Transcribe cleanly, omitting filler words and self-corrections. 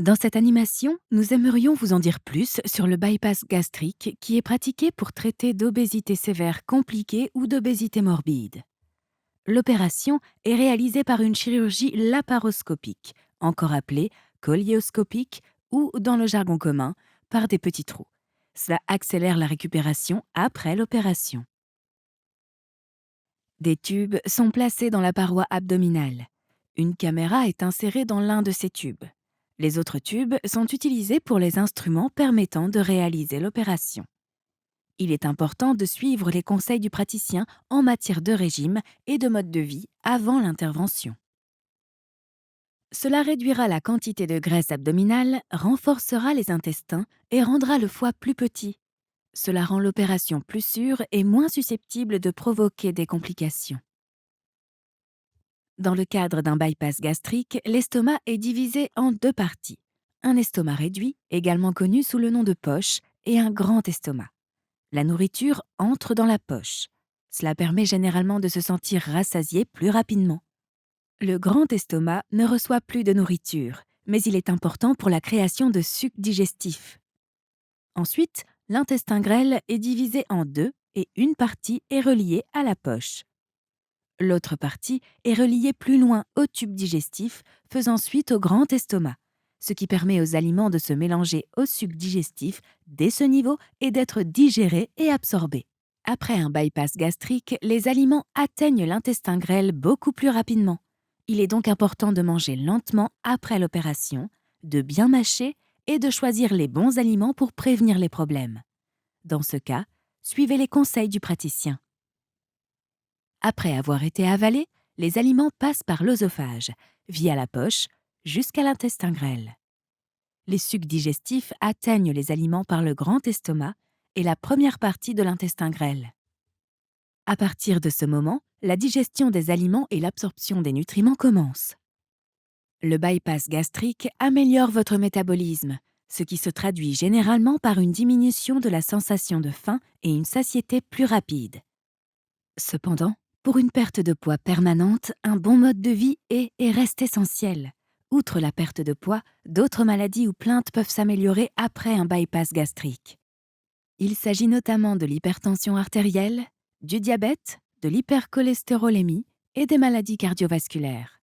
Dans cette animation, nous aimerions vous en dire plus sur le bypass gastrique qui est pratiqué pour traiter d'obésité sévère compliquée ou d'obésité morbide. L'opération est réalisée par une chirurgie laparoscopique, encore appelée colioscopique ou, dans le jargon commun, par des petits trous. Cela accélère la récupération après l'opération. Des tubes sont placés dans la paroi abdominale. Une caméra est insérée dans l'un de ces tubes. Les autres tubes sont utilisés pour les instruments permettant de réaliser l'opération. Il est important de suivre les conseils du praticien en matière de régime et de mode de vie avant l'intervention. Cela réduira la quantité de graisse abdominale, renforcera les intestins et rendra le foie plus petit. Cela rend l'opération plus sûre et moins susceptible de provoquer des complications. Dans le cadre d'un bypass gastrique, l'estomac est divisé en deux parties. Un estomac réduit, également connu sous le nom de poche, et un grand estomac. La nourriture entre dans la poche. Cela permet généralement de se sentir rassasié plus rapidement. Le grand estomac ne reçoit plus de nourriture, mais il est important pour la création de sucs digestifs. Ensuite, l'intestin grêle est divisé en deux et une partie est reliée à la poche. L'autre partie est reliée plus loin au tube digestif, faisant suite au grand estomac, ce qui permet aux aliments de se mélanger au suc digestif dès ce niveau et d'être digérés et absorbés. Après un bypass gastrique, les aliments atteignent l'intestin grêle beaucoup plus rapidement. Il est donc important de manger lentement après l'opération, de bien mâcher et de choisir les bons aliments pour prévenir les problèmes. Dans ce cas, suivez les conseils du praticien. Après avoir été avalés, les aliments passent par l'œsophage, via la poche, jusqu'à l'intestin grêle. Les sucs digestifs atteignent les aliments par le grand estomac et la première partie de l'intestin grêle. À partir de ce moment, la digestion des aliments et l'absorption des nutriments commencent. Le bypass gastrique améliore votre métabolisme, ce qui se traduit généralement par une diminution de la sensation de faim et une satiété plus rapide. Cependant, pour une perte de poids permanente, un bon mode de vie est et reste essentiel. Outre la perte de poids, d'autres maladies ou plaintes peuvent s'améliorer après un bypass gastrique. Il s'agit notamment de l'hypertension artérielle, du diabète, de l'hypercholestérolémie et des maladies cardiovasculaires.